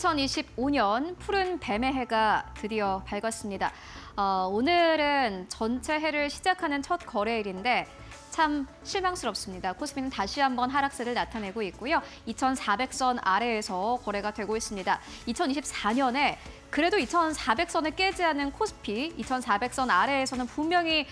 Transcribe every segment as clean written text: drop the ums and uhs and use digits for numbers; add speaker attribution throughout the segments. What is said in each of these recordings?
Speaker 1: 2025년 푸른 뱀의 해가 드디어 밝았습니다. 오늘은 전체 해를 시작하는 첫 거래일인데 참 실망스럽습니다. 코스피는 다시 한번 하락세를 나타내고 있고요. 2,400선 아래에서 거래가 되고 있습니다. 2024년에 그래도 2,400선을 깨지 않은 코스피, 2,400선 아래에서는 분명히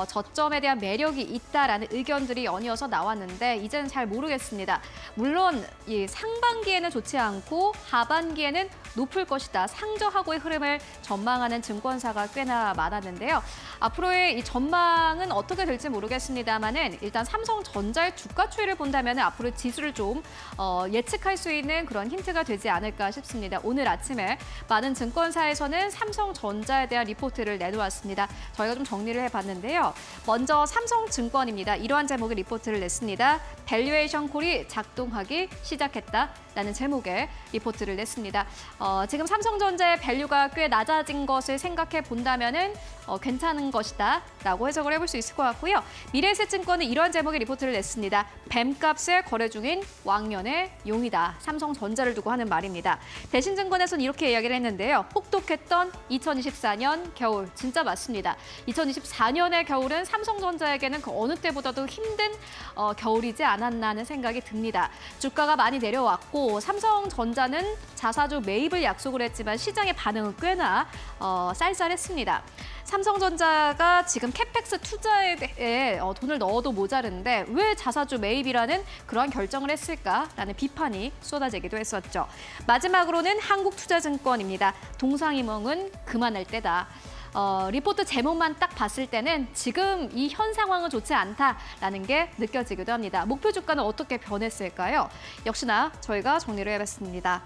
Speaker 1: 저점에 대한 매력이 있다라는 의견들이 연이어서 나왔는데 이제는 잘 모르겠습니다. 물론 이 상반기에는 좋지 않고 하반기에는 높을 것이다. 상저하고의 흐름을 전망하는 증권사가 꽤나 많았는데요. 앞으로의 이 전망은 어떻게 될지 모르겠습니다만은 일단 삼성전자의 주가 추이를 본다면 앞으로 지수를 좀 예측할 수 있는 그런 힌트가 되지 않을까 싶습니다. 오늘 아침에 많은 증권사에서는 삼성전자에 대한 리포트를 내놓았습니다. 저희가 좀 정리를 해봤는데요. 먼저 삼성증권입니다. 이러한 제목의 리포트를 냈습니다. 밸류에이션 콜이 작동하기 시작했다라는 제목의 리포트를 냈습니다. 지금 삼성전자의 밸류가 꽤 낮아진 것을 생각해 본다면은 괜찮은 것이다라고 해석을 해볼 수 있을 것 같고요. 미래에셋증권은 이러한 제목의 리포트를 냈습니다. 뱀값에 거래 중인 왕년의 용이다. 삼성전자를 두고 하는 말입니다. 대신증권에서는 이렇게 이야기를 했는데요. 혹독했던 2024년 겨울, 진짜 맞습니다. 2024년의 겨울은 삼성전자에게는 그 어느 때보다도 힘든 겨울이지 않았나 하는 생각이 듭니다. 주가가 많이 내려왔고 삼성전자는 자사주 매입을 약속을 했지만 시장의 반응은 꽤나 쌀쌀했습니다. 삼성전자가 지금 캐펙스 투자에 대해 돈을 넣어도 모자른데 왜 자사주 매입이라는 그런 결정을 했을까라는 비판이 쏟아지기도 했었죠. 마지막으로는 한국투자증권입니다. 동상이몽은 그만할 때다. 리포트 제목만 딱 봤을 때는 지금 이 현 상황은 좋지 않다라는 게 느껴지기도 합니다. 목표 주가는 어떻게 변했을까요? 역시나 저희가 정리를 해봤습니다.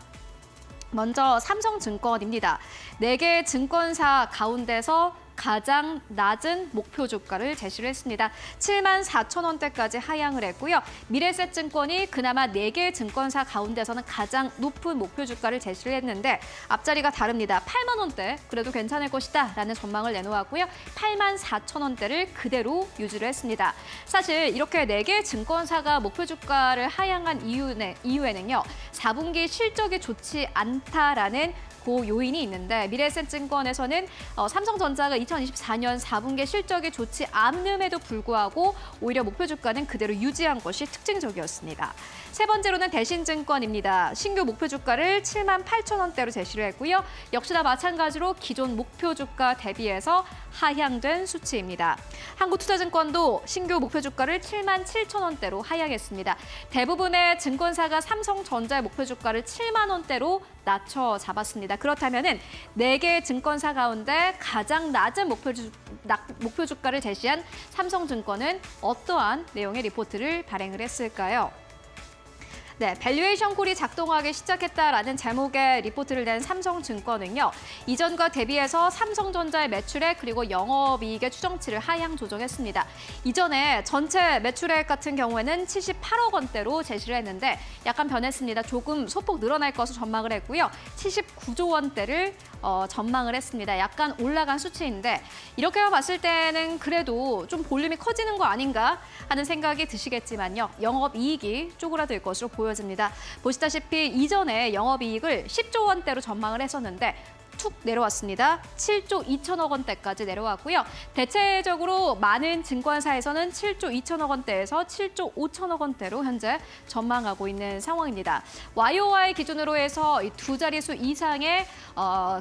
Speaker 1: 먼저 삼성증권입니다. 4개 증권사 가운데서 가장 낮은 목표 주가를 제시를 했습니다. 74,000원대까지 하향을 했고요. 미래에셋증권이 그나마 4개 증권사 가운데서는 가장 높은 목표 주가를 제시를 했는데 앞자리가 다릅니다. 8만 원대 그래도 괜찮을 것이다 라는 전망을 내놓았고요. 84,000원대를 그대로 유지를 했습니다. 사실 이렇게 4개 증권사가 목표 주가를 하향한 이유에는요. 4분기 실적이 좋지 않다라는 그 요인이 있는데 미래에셋증권에서는 삼성전자가 2024년 4분기 실적이 좋지 않음에도 불구하고 오히려 목표 주가는 그대로 유지한 것이 특징적이었습니다. 세 번째로는 대신증권입니다. 신규 목표 주가를 78,000원대로 제시를 했고요. 역시나 마찬가지로 기존 목표 주가 대비해서 하향된 수치입니다. 한국투자증권도 신규 목표 주가를 77,000원대로 하향했습니다. 대부분의 증권사가 삼성전자의 목표 주가를 7만 원대로 낮춰 잡았습니다. 그렇다면은 4개 증권사 가운데 가장 낮은 목표 주가를 제시한 삼성증권은 어떠한 내용의 리포트를 발행을 했을까요? 네, 밸류에이션 콜이 작동하기 시작했다라는 제목의 리포트를 낸 삼성증권은요. 이전과 대비해서 삼성전자의 매출액 그리고 영업이익의 추정치를 하향 조정했습니다. 이전에 전체 매출액 같은 경우에는 78억 원대로 제시를 했는데 약간 변했습니다. 조금 소폭 늘어날 것으로 전망을 했고요. 79조 원대를 전망을 했습니다. 약간 올라간 수치인데 이렇게만 봤을 때는 그래도 좀 볼륨이 커지는 거 아닌가 하는 생각이 드시겠지만요. 영업이익이 쪼그라들 것으로 보여집니다. 보시다시피 이전에 영업이익을 10조 원대로 전망을 했었는데 툭 내려왔습니다. 7조 2천억 원대까지 내려왔고요. 대체적으로 많은 증권사에서는 7조 2천억 원대에서 7조 5천억 원대로 현재 전망하고 있는 상황입니다. YOY 기준으로 해서 이 두 자릿수 이상의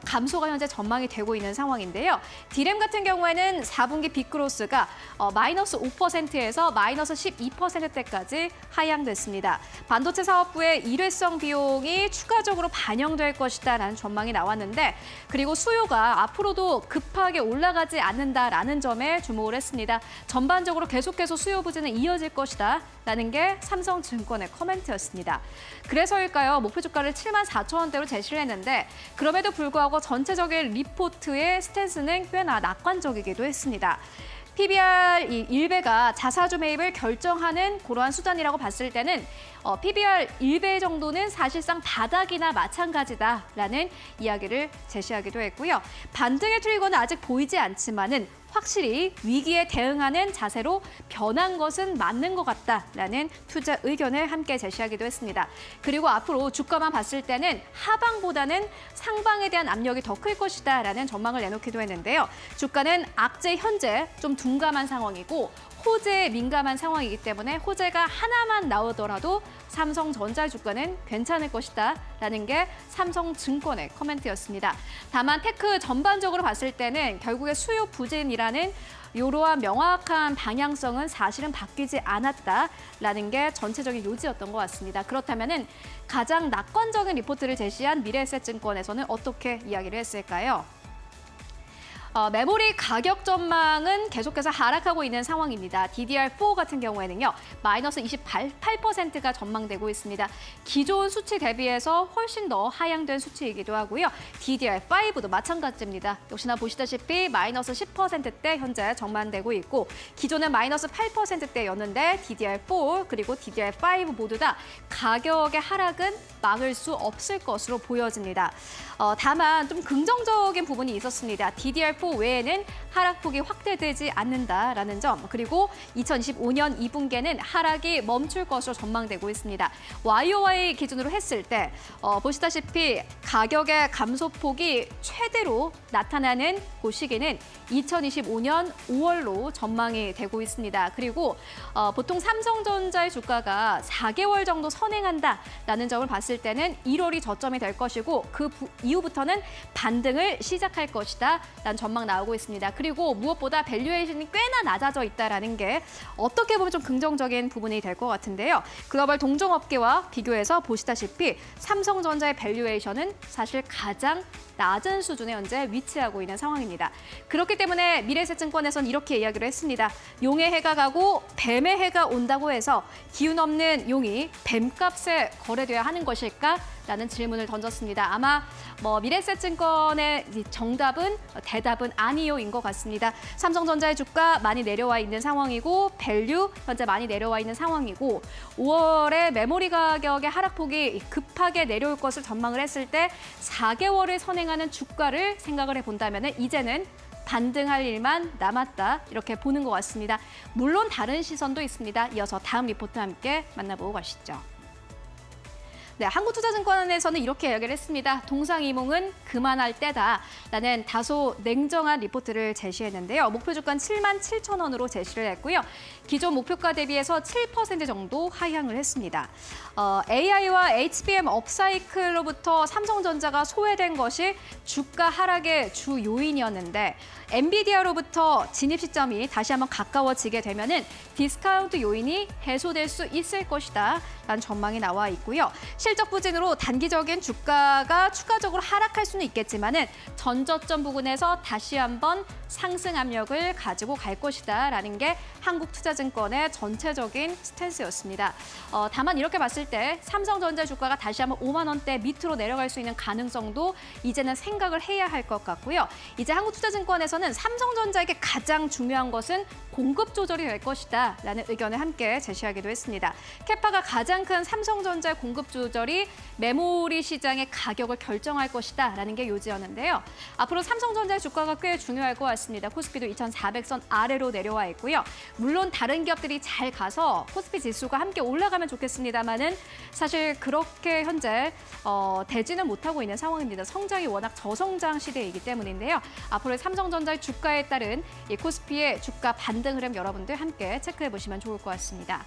Speaker 1: 감소가 현재 전망이 되고 있는 상황인데요. 디램 같은 경우에는 4분기 빅그로스가 마이너스 5%에서 마이너스 12%대까지 하향됐습니다. 반도체 사업부의 일회성 비용이 추가적으로 반영될 것이다라는 전망이 나왔는데 그리고 수요가 앞으로도 급하게 올라가지 않는다라는 점에 주목을 했습니다. 전반적으로 계속해서 수요 부진은 이어질 것이다라는 게 삼성증권의 코멘트였습니다. 그래서일까요? 목표 주가를 74,000원대로 제시를 했는데 그럼에도 불구하고 전체적인 리포트의 스탠스는 꽤나 낙관적이기도 했습니다. PBR 1배가 자사주 매입을 결정하는 그러한 수단이라고 봤을 때는 PBR 1배 정도는 사실상 바닥이나 마찬가지다라는 이야기를 제시하기도 했고요. 반등의 트리거는 아직 보이지 않지만은 확실히 위기에 대응하는 자세로 변한 것은 맞는 것 같다라는 투자 의견을 함께 제시하기도 했습니다. 그리고 앞으로 주가만 봤을 때는 하방보다는 상방에 대한 압력이 더 클 것이다라는 전망을 내놓기도 했는데요. 주가는 악재 현재 좀 둔감한 상황이고 호재에 민감한 상황이기 때문에 호재가 하나만 나오더라도 삼성전자 주가는 괜찮을 것이다라는 게 삼성증권의 코멘트였습니다. 다만 테크 전반적으로 봤을 때는 결국에 수요 부진이라는 이러한 명확한 방향성은 사실은 바뀌지 않았다라는 게 전체적인 요지였던 것 같습니다. 그렇다면은 가장 낙관적인 리포트를 제시한 미래에셋증권에서는 어떻게 이야기를 했을까요? 메모리 가격 전망은 계속해서 하락하고 있는 상황입니다. DDR4 같은 경우에는요, 마이너스 28%가 전망되고 있습니다. 기존 수치 대비해서 훨씬 더 하향된 수치이기도 하고요. DDR5도 마찬가지입니다. 역시나 보시다시피 마이너스 10%대 현재 전망되고 있고, 기존은 마이너스 8%대였는데 DDR4 그리고 DDR5 모두 다 가격의 하락은 막을 수 없을 것으로 보여집니다. 다만 좀 긍정적인 부분이 있었습니다. DDR4 외에는 하락폭이 확대되지 않는다라는 점, 그리고 2025년 2분기에는 하락이 멈출 것으로 전망되고 있습니다. YOY 기준으로 했을 때 보시다시피 가격의 감소폭이 최대로 나타나는 그 시기는 2025년 5월로 전망이 되고 있습니다. 그리고 보통 삼성전자의 주가가 4개월 정도 선행한다라는 점을 봤을 때는 1월이 저점이 될 것이고 그 이후부터는 반등을 시작할 것이다 라는 전망 나오고 있습니다. 그리고 무엇보다 밸류에이션이 꽤나 낮아져 있다는 게 어떻게 보면 좀 긍정적인 부분이 될 것 같은데요. 글로벌 동종업계와 비교해서 보시다시피 삼성전자의 밸류에이션은 사실 가장 낮은 수준에 현재 위치하고 있는 상황입니다. 그렇기 때문에 미래에셋증권에서는 이렇게 이야기를 했습니다. 용의 해가 가고 뱀의 해가 온다고 해서 기운 없는 용이 뱀값에 거래돼야 하는 것일까? 라는 질문을 던졌습니다. 아마 미래에셋증권의 정답은 대답은 아니요인 것 같습니다. 삼성전자의 주가 많이 내려와 있는 상황이고 밸류 현재 많이 내려와 있는 상황이고 5월에 메모리 가격의 하락폭이 급하게 내려올 것을 전망을 했을 때 4개월을 선행하는 주가를 생각을 해본다면 이제는 반등할 일만 남았다 이렇게 보는 것 같습니다. 물론 다른 시선도 있습니다. 이어서 다음 리포트 함께 만나보고 가시죠. 네, 한국투자증권에서는 이렇게 이야기를 했습니다. 동상이몽은 그만할 때다라는 다소 냉정한 리포트를 제시했는데요. 목표 주가는 77,000원으로 제시를 했고요. 기존 목표가 대비해서 7% 정도 하향을 했습니다. AI와 HBM 업사이클로부터 삼성전자가 소외된 것이 주가 하락의 주 요인이었는데 엔비디아로부터 진입 시점이 다시 한번 가까워지게 되면은 디스카운트 요인이 해소될 수 있을 것이다 라는 전망이 나와 있고요. 실적 부진으로 단기적인 주가가 추가적으로 하락할 수는 있겠지만은 전저점 부근에서 다시 한번 상승 압력을 가지고 갈 것이다라는 게 한국투자증권의 전체적인 스탠스였습니다. 다만 이렇게 봤을 때 삼성전자 주가가 다시 한번 5만 원대 밑으로 내려갈 수 있는 가능성도 이제는 생각을 해야 할 것 같고요. 이제 한국투자증권에서는 삼성전자에게 가장 중요한 것은 공급 조절이 될 것이다라는 의견을 함께 제시하기도 했습니다. 캐파가 가장 큰 삼성전자의 공급 조절이 메모리 시장의 가격을 결정할 것이다라는 게 요지였는데요. 앞으로 삼성전자의 주가가 꽤 중요할 것 같습니다. 코스피도 2,400선 아래로 내려와 있고요. 물론 다른 기업들이 잘 가서 코스피 지수가 함께 올라가면 좋겠습니다만은 사실 그렇게 현재 되지는 못하고 있는 상황입니다. 성장이 워낙 저성장 시대이기 때문인데요. 앞으로 삼성전자의 주가에 따른 이 코스피의 주가 반등 흐름 여러분들 함께 체크해 보시면 좋을 것 같습니다.